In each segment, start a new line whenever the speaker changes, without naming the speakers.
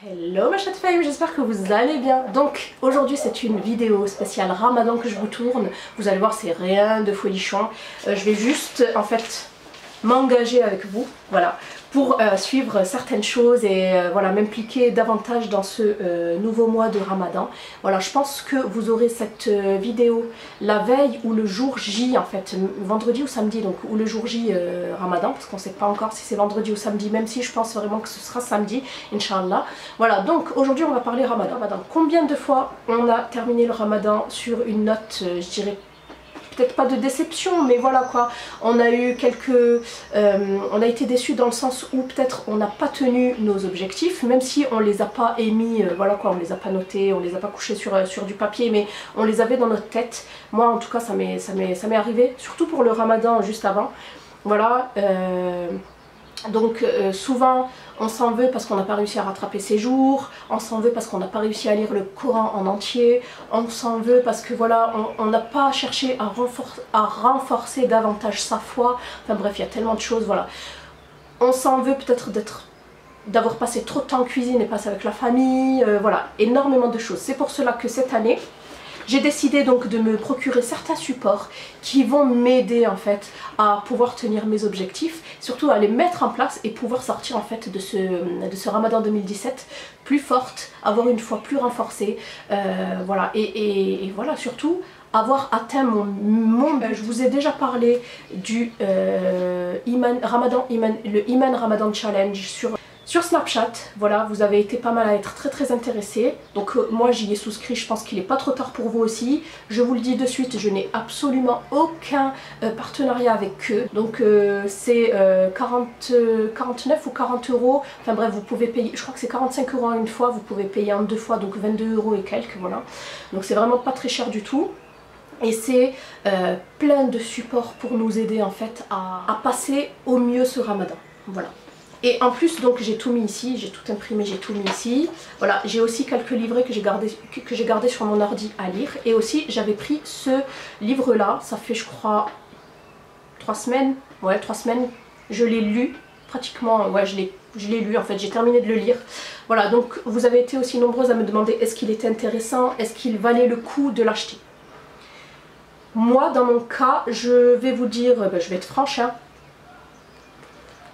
Hello ma chatte femme, j'espère que vous allez bien. Donc aujourd'hui c'est une vidéo spéciale Ramadan que je vous tourne. Vous allez voir, c'est rien de folichon. Je vais juste en fait m'engager avec vous, voilà, pour suivre certaines choses et voilà, m'impliquer davantage dans ce nouveau mois de Ramadan. Voilà, je pense que vous aurez cette vidéo la veille ou le jour J, en fait, vendredi ou samedi, donc ou le jour J Ramadan, parce qu'on ne sait pas encore si c'est vendredi ou samedi, même si je pense vraiment que ce sera samedi, Inch'Allah. Voilà, donc aujourd'hui on va parler Ramadan. Combien de fois on a terminé le Ramadan sur une note, je dirais, peut-être pas de déception, mais voilà quoi, on a eu on a été déçus dans le sens où peut-être on n'a pas tenu nos objectifs, même si on les a pas émis, voilà quoi, on les a pas notés, on les a pas couchés sur du papier, mais on les avait dans notre tête. Moi en tout cas ça m'est arrivé, surtout pour le Ramadan juste avant, voilà. Donc souvent on s'en veut parce qu'on n'a pas réussi à rattraper ses jours, on s'en veut parce qu'on n'a pas réussi à lire le Coran en entier, on s'en veut parce que voilà, on n'a pas cherché à renforcer davantage sa foi, enfin bref, il y a tellement de choses, voilà. On s'en veut peut-être d'avoir passé trop de temps en cuisine et passé avec la famille, voilà, énormément de choses. C'est pour cela que cette année, j'ai décidé donc de me procurer certains supports qui vont m'aider en fait à pouvoir tenir mes objectifs, surtout à les mettre en place et pouvoir sortir en fait de ce Ramadan 2017 plus forte, avoir une foi plus renforcée, voilà, et voilà, surtout avoir atteint mon but. Je vous ai déjà parlé du le Iman Ramadan Challenge sur Snapchat, voilà, vous avez été pas mal à être très intéressés. Donc moi j'y ai souscrit, je pense qu'il n'est pas trop tard pour vous aussi. Je vous le dis de suite, je n'ai absolument aucun partenariat avec eux. Donc c'est 49 ou 40 euros, enfin bref, vous pouvez payer, je crois que c'est 45 euros en une fois, vous pouvez payer en deux fois, donc 22 euros et quelques, voilà. Donc c'est vraiment pas très cher du tout. Et c'est plein de supports pour nous aider en fait à passer au mieux ce Ramadan, voilà. Et en plus donc j'ai tout mis ici, j'ai tout imprimé, j'ai tout mis ici. Voilà, j'ai aussi quelques livrets que j'ai gardé sur mon ordi à lire. Et aussi j'avais pris ce livre là, ça fait je crois 3 semaines, ouais 3 semaines, je l'ai lu pratiquement, ouais je l'ai lu en fait, j'ai terminé de le lire. Voilà, donc vous avez été aussi nombreuses à me demander est-ce qu'il était intéressant, est-ce qu'il valait le coup de l'acheter. Moi dans mon cas, je vais vous dire, je vais être franche, hein.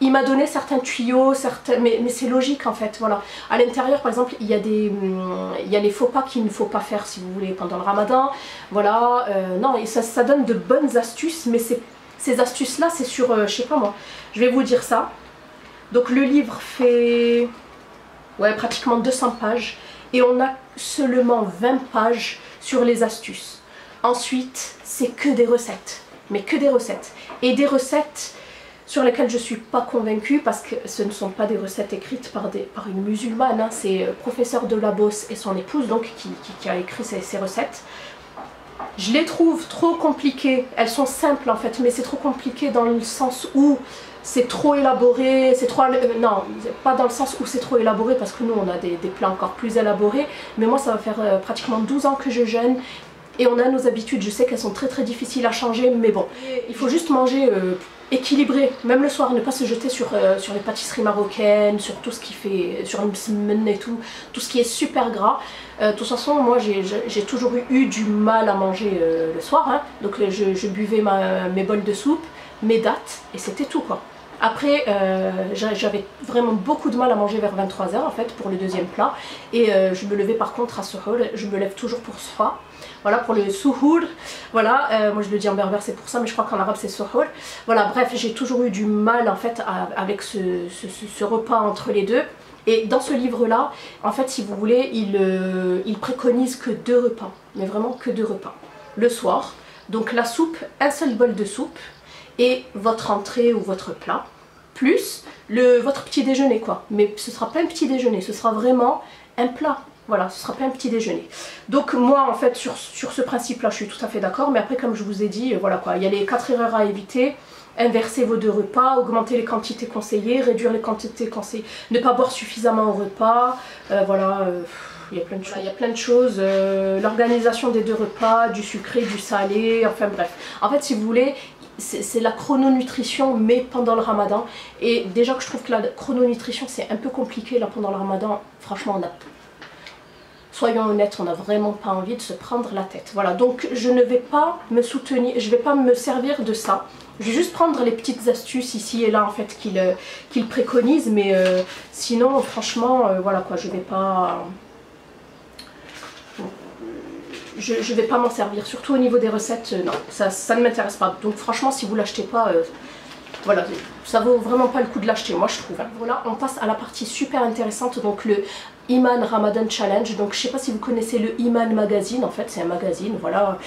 Il m'a donné certains tuyaux, mais c'est logique en fait, voilà. À l'intérieur par exemple, il y a les faux pas qu'il ne faut pas faire si vous voulez pendant le Ramadan, voilà. Non, et ça donne de bonnes astuces, mais ces astuces là c'est sur, je sais pas moi, je vais vous dire ça. Donc le livre fait, ouais, pratiquement 200 pages et on a seulement 20 pages sur les astuces. Ensuite, c'est que des recettes, mais que des recettes. Et des recettes sur lesquelles je ne suis pas convaincue parce que ce ne sont pas des recettes écrites par une musulmane, hein. C'est professeur de Labos et son épouse donc qui a écrit ces recettes. Je les trouve trop compliquées, elles sont simples en fait, mais c'est trop compliqué dans le sens où c'est trop élaboré, c'est trop... non, pas dans le sens où c'est trop élaboré parce que nous on a des plats encore plus élaborés, mais moi ça va faire pratiquement 12 ans que je jeûne. Et on a nos habitudes, je sais qu'elles sont très difficiles à changer, mais bon, il faut juste manger équilibré, même le soir, ne pas se jeter sur les pâtisseries marocaines, sur tout ce qui fait, sur une semaine et tout ce qui est super gras. De toute façon, moi j'ai toujours eu du mal à manger le soir, hein. Donc je buvais mes bols de soupe, mes dattes, et c'était tout quoi. Après, j'avais vraiment beaucoup de mal à manger vers 23 h en fait pour le deuxième plat. Et je me levais par contre à Suhour, je me lève toujours pour Sfa. Voilà, pour le Suhour. Voilà, moi je le dis en berbère c'est pour ça, mais je crois qu'en arabe c'est Suhour. Voilà, bref, j'ai toujours eu du mal en fait avec ce repas entre les deux. Et dans ce livre-là, en fait, si vous voulez, il préconise que 2 repas. Mais vraiment que 2 repas. Le soir, donc la soupe, un seul bol de soupe. Et votre entrée ou votre plat, plus votre petit déjeuner quoi. Mais ce sera pas un petit déjeuner, ce sera vraiment un plat. Voilà, ce sera pas un petit déjeuner. Donc moi en fait sur ce principe là je suis tout à fait d'accord. Mais après comme je vous ai dit, voilà quoi, il y a les 4 erreurs à éviter. Inverser vos 2 repas, augmenter les quantités conseillées, réduire les quantités conseillées, ne pas boire suffisamment au repas, voilà, il y a plein de choses. Il y a plein de choses, l'organisation des 2 repas, du sucré, du salé, enfin bref. En fait si vous voulez, c'est la chrononutrition, mais pendant le ramadan. Et déjà que je trouve que la chrononutrition, c'est un peu compliqué là pendant le ramadan. Franchement, soyons honnêtes, on n'a vraiment pas envie de se prendre la tête. Voilà, donc je ne vais pas me soutenir, je ne vais pas me servir de ça. Je vais juste prendre les petites astuces ici et là en fait qu'il préconise, mais sinon franchement, voilà quoi, je vais pas... Je vais pas m'en servir, surtout au niveau des recettes, non, ça ne m'intéresse pas. Donc franchement, si vous l'achetez pas, voilà, ça vaut vraiment pas le coup de l'acheter, moi je trouve. Voilà, on passe à la partie super intéressante, donc le Iman Ramadan Challenge. Donc je sais pas si vous connaissez le Iman Magazine, en fait c'est un magazine, voilà.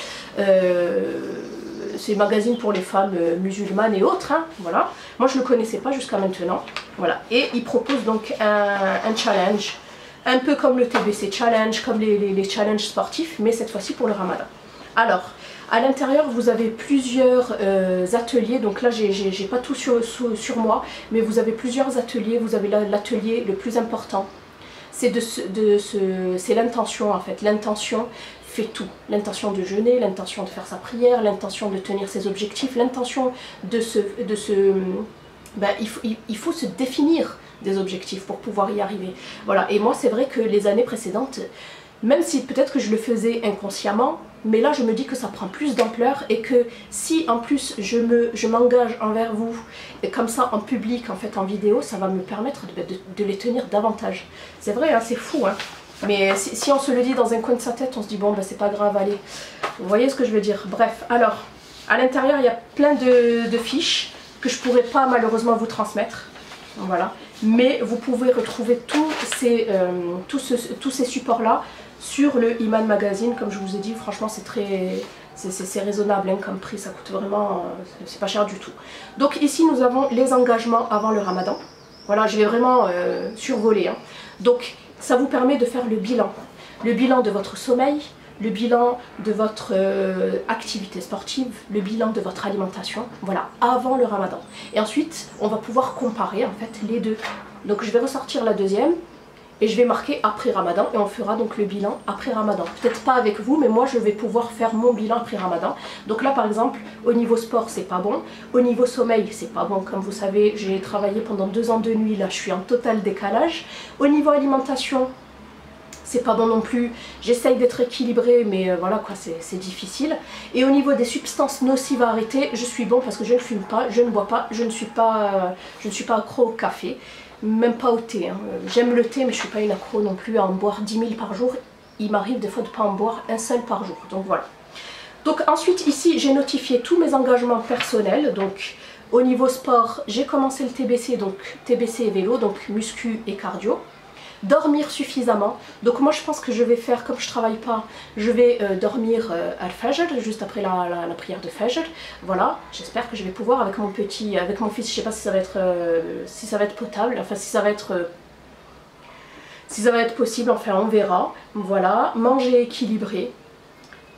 C'est un magazine pour les femmes musulmanes et autres, hein, voilà. Moi je le connaissais pas jusqu'à maintenant, voilà. Et il propose donc un challenge, un peu comme le TBC Challenge, comme les challenges sportifs, mais cette fois-ci pour le ramadan. Alors, à l'intérieur, vous avez plusieurs ateliers, donc là, j'ai pas tout sur moi, mais vous avez plusieurs ateliers. Vous avez l'atelier le plus important, c'est l'intention en fait. L'intention fait tout. L'intention de jeûner, l'intention de faire sa prière, l'intention de tenir ses objectifs, l'intention il faut se définir des objectifs pour pouvoir y arriver. Voilà, et moi c'est vrai que les années précédentes, même si peut-être que je le faisais inconsciemment, mais là je me dis que ça prend plus d'ampleur et que si en plus je m'engage envers vous, et comme ça en public, en fait en vidéo, ça va me permettre de les tenir davantage. C'est vrai, hein, c'est fou, hein. Mais si on se le dit dans un coin de sa tête, on se dit bon ben c'est pas grave, allez. Vous voyez ce que je veux dire? Bref, alors, à l'intérieur il y a plein de fiches que je pourrais pas malheureusement vous transmettre. Voilà. Mais vous pouvez retrouver tous ces supports-là sur le Iman Magazine. Comme je vous ai dit, franchement, c'est raisonnable hein, comme prix, ça coûte vraiment, c'est pas cher du tout. Donc ici, nous avons les engagements avant le ramadan. Voilà, je vais vraiment survoler. Hein. Donc, ça vous permet de faire le bilan de votre sommeil, le bilan de votre activité sportive, le bilan de votre alimentation, voilà, avant le ramadan. Et ensuite, on va pouvoir comparer en fait les deux. Donc je vais ressortir la deuxième et je vais marquer après ramadan et on fera donc le bilan après ramadan. Peut-être pas avec vous, mais moi je vais pouvoir faire mon bilan après ramadan. Donc là par exemple, au niveau sport c'est pas bon, au niveau sommeil c'est pas bon, comme vous savez, j'ai travaillé pendant 2 ans de nuit, là je suis en total décalage. Au niveau alimentation, c'est pas bon non plus, j'essaye d'être équilibrée mais voilà quoi, c'est difficile. Et au niveau des substances nocives à arrêter, je suis bon parce que je ne fume pas, je ne bois pas, je ne suis pas accro au café, même pas au thé. Hein. J'aime le thé mais je suis pas une accro non plus à en boire 10 000 par jour, il m'arrive des fois de pas en boire un seul par jour, donc voilà. Donc ensuite ici j'ai notifié tous mes engagements personnels, donc au niveau sport j'ai commencé le TBC, donc TBC et vélo, donc muscu et cardio. Dormir suffisamment, donc moi je pense que je vais faire, comme je travaille pas, je vais dormir al-Fajr, juste après la prière de Fajr, voilà, j'espère que je vais pouvoir avec mon petit, avec mon fils, je sais pas si ça va être potable, enfin si ça va être possible, enfin on verra, voilà, manger équilibré,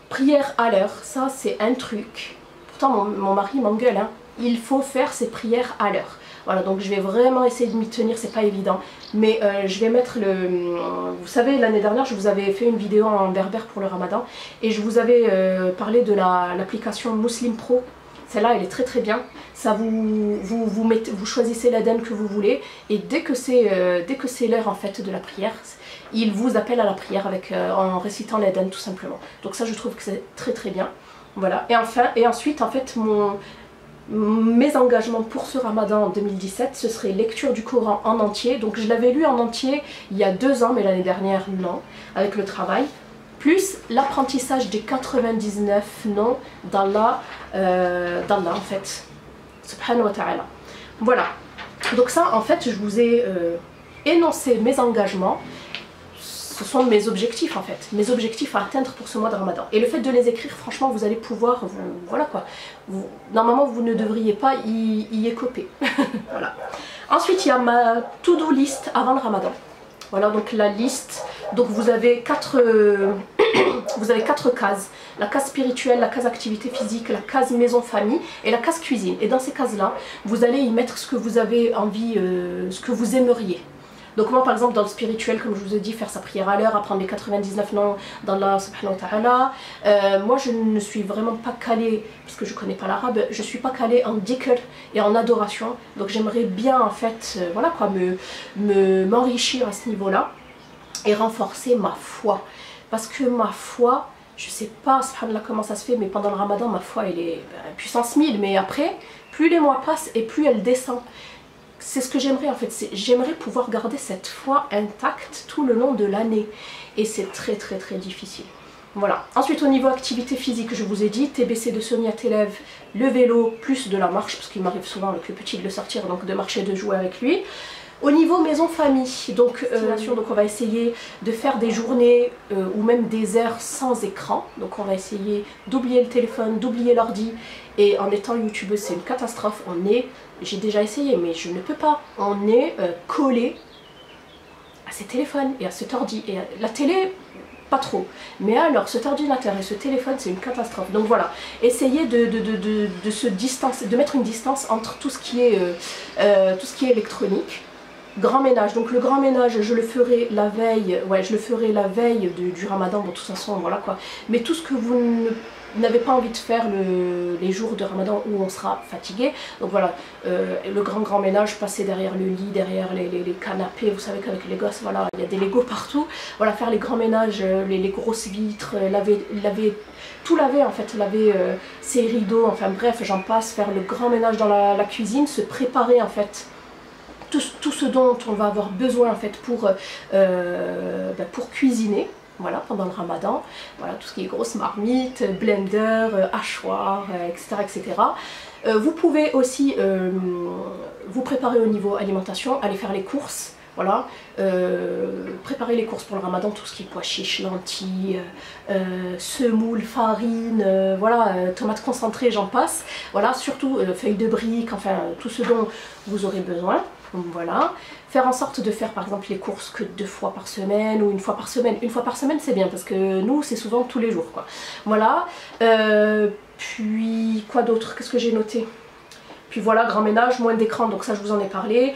prière à l'heure, ça c'est un truc, pourtant mon mari m'engueule, hein. Il faut faire ses prières à l'heure. Voilà, donc je vais vraiment essayer de m'y tenir, c'est pas évident. Mais je vais mettre le... Vous savez, l'année dernière, je vous avais fait une vidéo en berbère pour le ramadan. Et je vous avais parlé de l'application Muslim Pro. Celle-là, elle est très très bien. Ça vous choisissez l'adhan que vous voulez. Et dès que c'est l'heure en fait de la prière, il vous appelle à la prière en récitant l'adhan tout simplement. Donc ça, je trouve que c'est très très bien. Voilà. Et ensuite, en fait, mes engagements pour ce ramadan en 2017, ce serait lecture du Coran en entier. Donc je l'avais lu en entier il y a 2 ans, mais l'année dernière non, avec le travail. Plus l'apprentissage des 99 noms d'Allah en fait. Subhanahu wa ta'ala. Voilà. Donc ça en fait je vous ai énoncé mes engagements. Ce sont mes objectifs en fait, mes objectifs à atteindre pour ce mois de ramadan. Et le fait de les écrire, franchement, vous allez pouvoir, voilà quoi, normalement vous ne devriez pas y écoper. Voilà. Ensuite, il y a ma to-do list avant le ramadan. Voilà, donc la liste, donc vous avez 4 cases. La case spirituelle, la case activité physique, la case maison famille et la case cuisine. Et dans ces cases-là, vous allez y mettre ce que vous avez envie, ce que vous aimeriez. Donc moi par exemple dans le spirituel, comme je vous ai dit, faire sa prière à l'heure, apprendre les 99 noms d'Allah subhanahu wa ta'ala, moi je ne suis vraiment pas calée, parce que je connais pas l'arabe, je suis pas calée en dhikr et en adoration, donc j'aimerais bien en fait, voilà quoi, m'enrichir à ce niveau-là et renforcer ma foi, parce que ma foi, je sais pas subhanallah comment ça se fait, mais pendant le ramadan ma foi elle est puissance 1000, mais après plus les mois passent et plus elle descend. C'est ce que j'aimerais en fait, j'aimerais pouvoir garder cette foi intacte tout le long de l'année, et c'est très difficile. Voilà. Ensuite au niveau activité physique, je vous ai dit, TBC de Sonia t'élève, le vélo plus de la marche, parce qu'il m'arrive souvent avec le petit de le sortir, donc de marcher, de jouer avec lui. Au niveau maison famille, donc on va essayer de faire des journées ou même des heures sans écran. Donc on va essayer d'oublier le téléphone, d'oublier l'ordi. Et en étant youtubeuse, c'est une catastrophe. J'ai déjà essayé, mais je ne peux pas. On est collé à ces téléphones et à cet ordi. Et à la télé, pas trop. Mais alors, cet ordinateur et ce téléphone, c'est une catastrophe. Donc voilà, essayez de se distancer, de mettre une distance entre tout ce qui est électronique. Grand ménage, donc le grand ménage je le ferai la veille, du ramadan, bon de toute façon voilà quoi, mais tout ce que vous n'avez pas envie de faire les jours de ramadan où on sera fatigué, donc voilà, le grand ménage, passer derrière le lit, derrière les canapés, vous savez qu'avec les gosses, voilà, il y a des Legos partout, voilà, faire les grands ménages, les grosses vitres, tout laver en fait, laver ses rideaux, enfin bref, j'en passe, faire le grand ménage dans la cuisine, se préparer en fait tout ce dont on va avoir besoin en fait pour cuisiner, voilà, pendant le ramadan, voilà, tout ce qui est grosse marmite, blender, hachoir, etc. Vous pouvez aussi vous préparer au niveau alimentation, aller faire les courses, voilà, préparer les courses pour le ramadan, tout ce qui est pois chiches, lentilles, semoule, farine, voilà, tomates concentrées, j'en passe, voilà, surtout feuilles de briques, enfin tout ce dont vous aurez besoin. Donc voilà, faire en sorte de faire par exemple les courses que 2 fois par semaine ou 1 fois par semaine. 1 fois par semaine c'est bien parce que nous c'est souvent tous les jours quoi. Voilà, puis quoi d'autre, qu'est-ce que j'ai noté? Puis voilà, grand ménage, moins d'écran, donc ça je vous en ai parlé.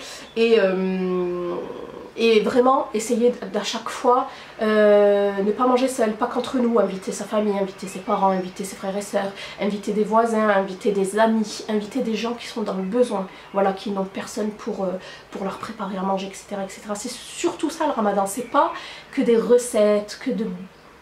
Et vraiment essayer d'à chaque fois ne pas manger seul, pas qu'entre nous, inviter sa famille, inviter ses parents, inviter ses frères et sœurs, inviter des voisins, inviter des amis, inviter des gens qui sont dans le besoin, voilà, qui n'ont personne pour leur préparer à manger, etc. C'est surtout ça le ramadan, c'est pas que des recettes, que de...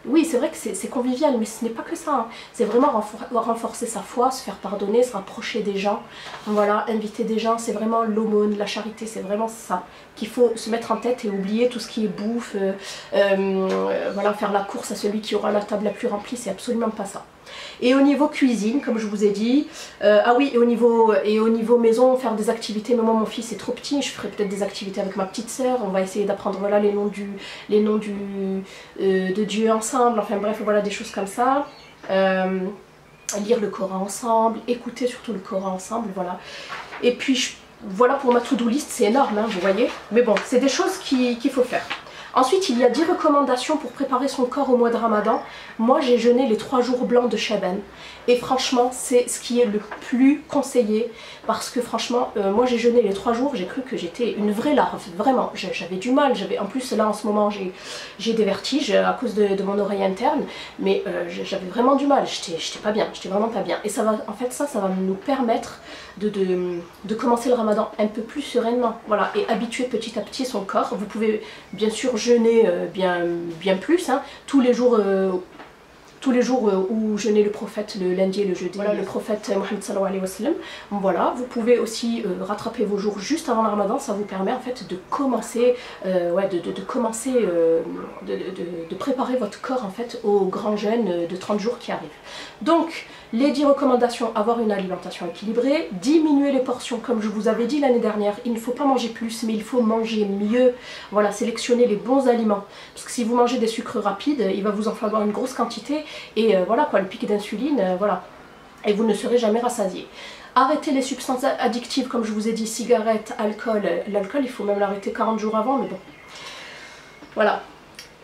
Oui, c'est vrai que c'est convivial, mais ce n'est pas que ça. Hein. C'est vraiment renforcer sa foi, se faire pardonner, se rapprocher des gens. Voilà, inviter des gens, c'est vraiment l'aumône, la charité, c'est vraiment ça qu'il faut se mettre en tête et oublier tout ce qui est bouffe. Voilà, faire la course à celui qui aura la table la plus remplie, c'est absolument pas ça. Et au niveau cuisine, comme je vous ai dit, ah oui, et au niveau maison, faire des activités, mais moi mon fils est trop petit, je ferai peut-être des activités avec ma petite sœur, on va essayer d'apprendre voilà, les noms de Dieu ensemble, enfin bref, voilà des choses comme ça. Lire le Coran ensemble, écouter surtout le Coran ensemble, voilà. Et puis voilà pour ma to-do list, c'est énorme, hein, vous voyez, mais bon, c'est des choses qu'il faut faire. Ensuite, il y a 10 recommandations pour préparer son corps au mois de Ramadan. Moi, j'ai jeûné les 3 jours blancs de Chaban. Et franchement, c'est ce qui est le plus conseillé. Parce que franchement, moi j'ai jeûné les 3 jours, j'ai cru que j'étais une vraie larve. Vraiment, j'avais du mal. En plus, là en ce moment, j'ai des vertiges à cause de mon oreille interne. Mais j'avais vraiment du mal. J'étais pas bien, j'étais vraiment pas bien. Et ça va, en fait, ça va nous permettre de commencer le Ramadan un peu plus sereinement. Voilà, et habituer petit à petit son corps. Vous pouvez bien sûr jeûner bien plus, hein, tous les jours où jeûnait le prophète le lundi et le jeudi, voilà, le prophète Mohammed sallallahu alayhi wa sallam. Voilà, vous pouvez aussi rattraper vos jours juste avant le Ramadan, ça vous permet en fait de commencer, de préparer votre corps en fait au grand jeûne de 30 jours qui arrive. Donc, les 10 recommandations: avoir une alimentation équilibrée, diminuer les portions, comme je vous avais dit l'année dernière, il ne faut pas manger plus, mais il faut manger mieux. Voilà, sélectionner les bons aliments, parce que si vous mangez des sucres rapides, il va vous en falloir une grosse quantité, et voilà quoi, le pic d'insuline, voilà, et vous ne serez jamais rassasié. Arrêter les substances addictives, comme je vous ai dit, cigarettes, alcool. L'alcool, il faut même l'arrêter 40 jours avant, mais bon. Voilà.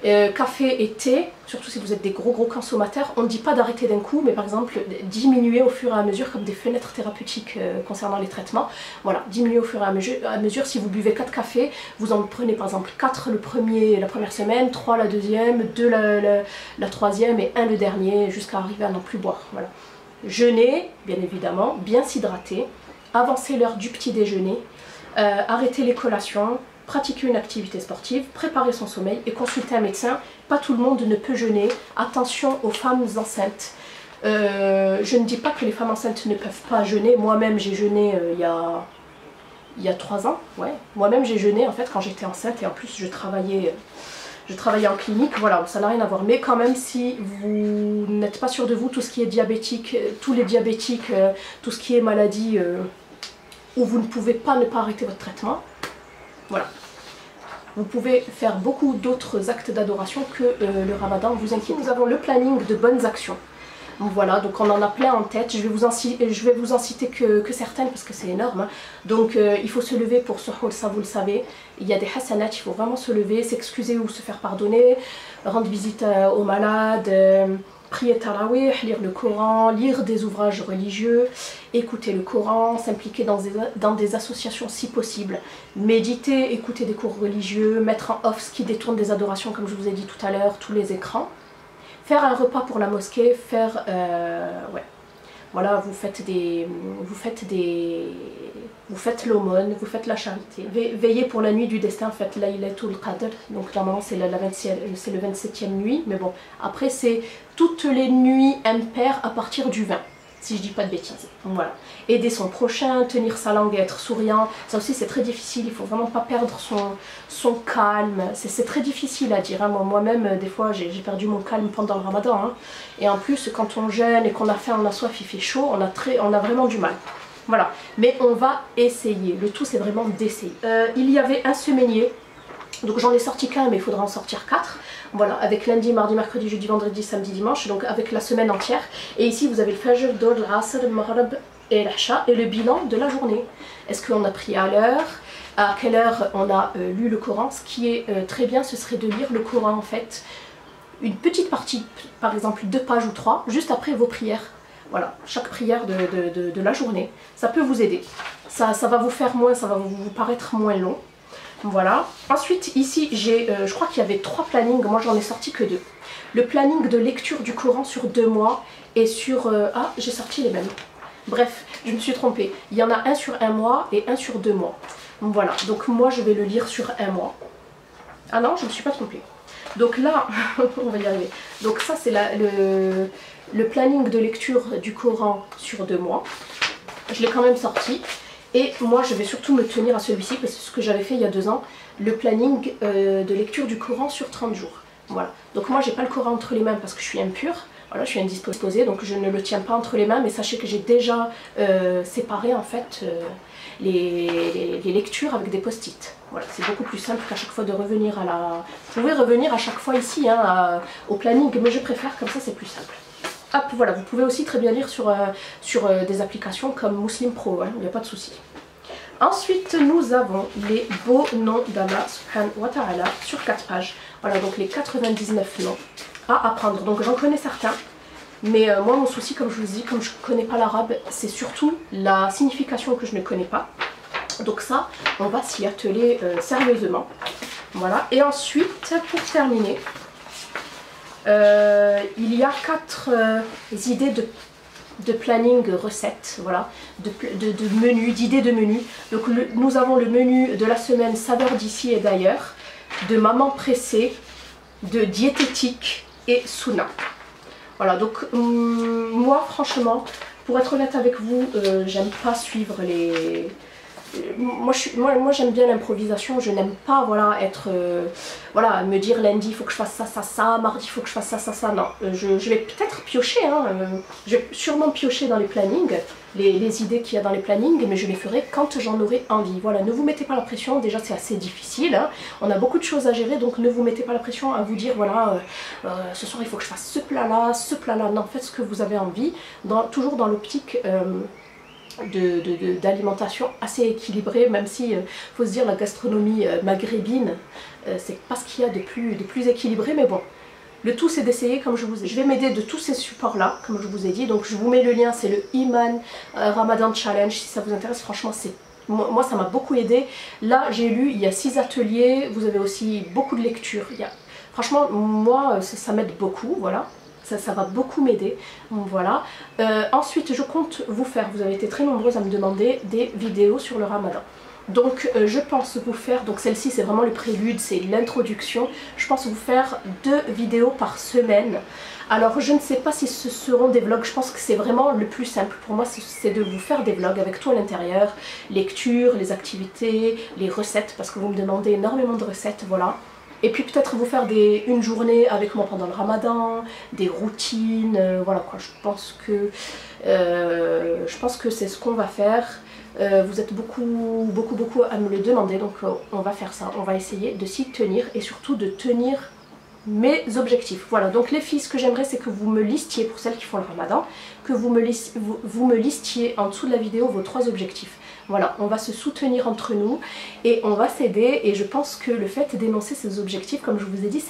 Café et thé, surtout si vous êtes des gros consommateurs, on ne dit pas d'arrêter d'un coup, mais par exemple diminuer au fur et à mesure comme des fenêtres thérapeutiques concernant les traitements. Voilà, diminuer au fur et à mesure. Si vous buvez 4 cafés, vous en prenez par exemple 4 la première semaine, 3 la deuxième, 2 la troisième et 1 le dernier, jusqu'à arriver à n'en plus boire. Voilà. Jeûner, bien évidemment, bien s'hydrater, avancer l'heure du petit déjeuner, arrêter les collations, pratiquer une activité sportive, préparer son sommeil et consulter un médecin. Pas tout le monde ne peut jeûner. Attention aux femmes enceintes. Je ne dis pas que les femmes enceintes ne peuvent pas jeûner. Moi-même, j'ai jeûné il y a 3 ans. Ouais. Moi-même, j'ai jeûné en fait quand j'étais enceinte et en plus, je travaillais en clinique. Voilà, ça n'a rien à voir. Mais quand même, si vous n'êtes pas sûr de vous, tout ce qui est diabétique, tous les diabétiques, tout ce qui est maladie où vous ne pouvez pas ne pas arrêter votre traitement, voilà. Vous pouvez faire beaucoup d'autres actes d'adoration que le ramadan, vous inquiétez. Nous avons le planning de bonnes actions. Donc voilà, donc on en a plein en tête. Je vais vous en citer que certaines parce que c'est énorme. Hein. Donc il faut se lever pour suhour, ça vous le savez. Il y a des hasanat, il faut vraiment se lever, s'excuser ou se faire pardonner, rendre visite aux malades, prier tarawih, lire le Coran, lire des ouvrages religieux, écouter le Coran, s'impliquer dans des associations si possible, méditer, écouter des cours religieux, mettre en off ce qui détourne des adorations comme je vous ai dit tout à l'heure, tous les écrans, faire un repas pour la mosquée, faire... ouais. Voilà, vous faites l'aumône, vous faites la charité. Veillez pour la nuit du destin, faites Laylatul Qadr. Donc normalement c'est le 27e nuit, mais bon, après c'est toutes les nuits impaires à partir du 20, si je dis pas de bêtises. Voilà. Aider son prochain, tenir sa langue et être souriant, ça aussi c'est très difficile, il faut vraiment pas perdre son calme. C'est très difficile à dire, hein. Moi-même des fois j'ai perdu mon calme pendant le ramadan. Hein. Et en plus quand on jeûne et qu'on a faim, on a soif, il fait chaud, on a vraiment du mal. Voilà, mais on va essayer, le tout c'est vraiment d'essayer. Il y avait un semainier, donc j'en ai sorti qu'un mais il faudra en sortir 4. Voilà, avec lundi, mardi, mercredi, jeudi, vendredi, samedi, dimanche, donc avec la semaine entière. Et ici vous avez le fajr, Dhuhr, l'Asr, le Maghrib et l'Isha et le bilan de la journée. Est-ce qu'on a prié à l'heure? À quelle heure on a lu le Coran? Ce qui est très bien, ce serait de lire le Coran en fait, une petite partie, par exemple 2 pages ou 3, juste après vos prières. Voilà, chaque prière de la journée, ça peut vous aider. Ça va vous faire moins, ça va vous paraître moins long. Voilà. Ensuite, ici, je crois qu'il y avait 3 plannings, moi j'en ai sorti que 2. Le planning de lecture du Coran sur 2 mois et sur... ah, j'ai sorti les mêmes. Bref, je me suis trompée. Il y en a un sur 1 mois et un sur 2 mois. Voilà, donc moi je vais le lire sur 1 mois. Ah non, je ne me suis pas trompée. Donc là, on va y arriver. Donc ça c'est le planning de lecture du Coran sur 2 mois. Je l'ai quand même sorti. Et moi je vais surtout me tenir à celui-ci parce que c'est ce que j'avais fait il y a 2 ans. Le planning de lecture du Coran sur 30 jours. Voilà. Donc moi j'ai pas le Coran entre les mains parce que je suis impure. Voilà, je suis indisposée donc je ne le tiens pas entre les mains. Mais sachez que j'ai déjà séparé en fait les lectures avec des post-it. Voilà, c'est beaucoup plus simple qu'à chaque fois de revenir à la... Vous pouvez revenir à chaque fois ici hein, au planning, mais je préfère comme ça, c'est plus simple. Hop, voilà, vous pouvez aussi très bien lire sur des applications comme Muslim Pro, hein, il n'y a pas de souci. Ensuite, nous avons les beaux noms d'Allah subhanahu wa ta'ala sur 4 pages. Voilà, donc les 99 noms à apprendre. Donc j'en connais certains, mais moi mon souci, comme je vous dis, comme je ne connais pas l'arabe, c'est surtout la signification que je ne connais pas. Donc ça, on va s'y atteler sérieusement. Voilà, et ensuite, pour terminer, il y a 4 idées de planning recettes, voilà, de menus, d'idées de menus. Donc nous avons le menu de la semaine saveur d'ici et d'ailleurs, de maman pressée, de diététique et Sunna. Voilà, donc moi franchement, pour être honnête avec vous, j'aime pas suivre les... Moi j'aime bien l'improvisation, je n'aime pas voilà, voilà, me dire lundi il faut que je fasse ça, mardi il faut que je fasse ça, non. Je vais peut-être piocher, hein, je vais sûrement piocher dans les plannings, les idées qu'il y a dans les plannings, mais je les ferai quand j'en aurai envie. Voilà, ne vous mettez pas la pression, déjà c'est assez difficile, hein. On a beaucoup de choses à gérer, donc ne vous mettez pas la pression à vous dire voilà, ce soir il faut que je fasse ce plat là, non, faites ce que vous avez envie, toujours dans l'optique... d'alimentation assez équilibrée, même si faut se dire la gastronomie maghrébine, c'est pas ce qu'il y a de plus équilibré, mais bon. Le tout c'est d'essayer comme je vous ai dit. Je vais m'aider de tous ces supports là, comme je vous ai dit. Donc je vous mets le lien, c'est le Iman Ramadan Challenge. Si ça vous intéresse, franchement moi ça m'a beaucoup aidé. Là j'ai lu, il y a 6 ateliers, vous avez aussi beaucoup de lectures. Franchement moi ça m'aide beaucoup, voilà. Ça va beaucoup m'aider, voilà. Ensuite je compte vous faire, vous avez été très nombreuses à me demander des vidéos sur le Ramadan. Donc je pense vous faire, donc celle-ci c'est vraiment le prélude, c'est l'introduction. Je pense vous faire 2 vidéos par semaine. Alors je ne sais pas si ce seront des vlogs, je pense que c'est vraiment le plus simple pour moi, c'est de vous faire des vlogs avec tout à l'intérieur. Lecture, les activités, les recettes, parce que vous me demandez énormément de recettes, voilà. Et puis peut-être vous faire une journée avec moi pendant le Ramadan, des routines, voilà quoi. Je pense que c'est ce qu'on va faire. Vous êtes beaucoup à me le demander, donc on va faire ça. On va essayer de s'y tenir et surtout de tenir mes objectifs. Voilà, donc les filles, ce que j'aimerais c'est que vous me listiez, pour celles qui font le Ramadan, que vous me listiez en dessous de la vidéo vos 3 objectifs. Voilà, on va se soutenir entre nous et on va s'aider, et je pense que le fait d'énoncer ces objectifs, comme je vous ai dit,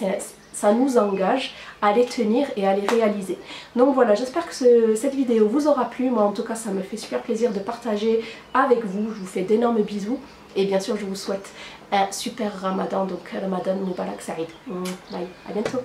ça nous engage à les tenir et à les réaliser. Donc voilà, j'espère que cette vidéo vous aura plu. Moi en tout cas ça me fait super plaisir de partager avec vous. Je vous fais d'énormes bisous et bien sûr je vous souhaite un super Ramadan, donc Ramadan Mubarak Saïd. Bye, à bientôt.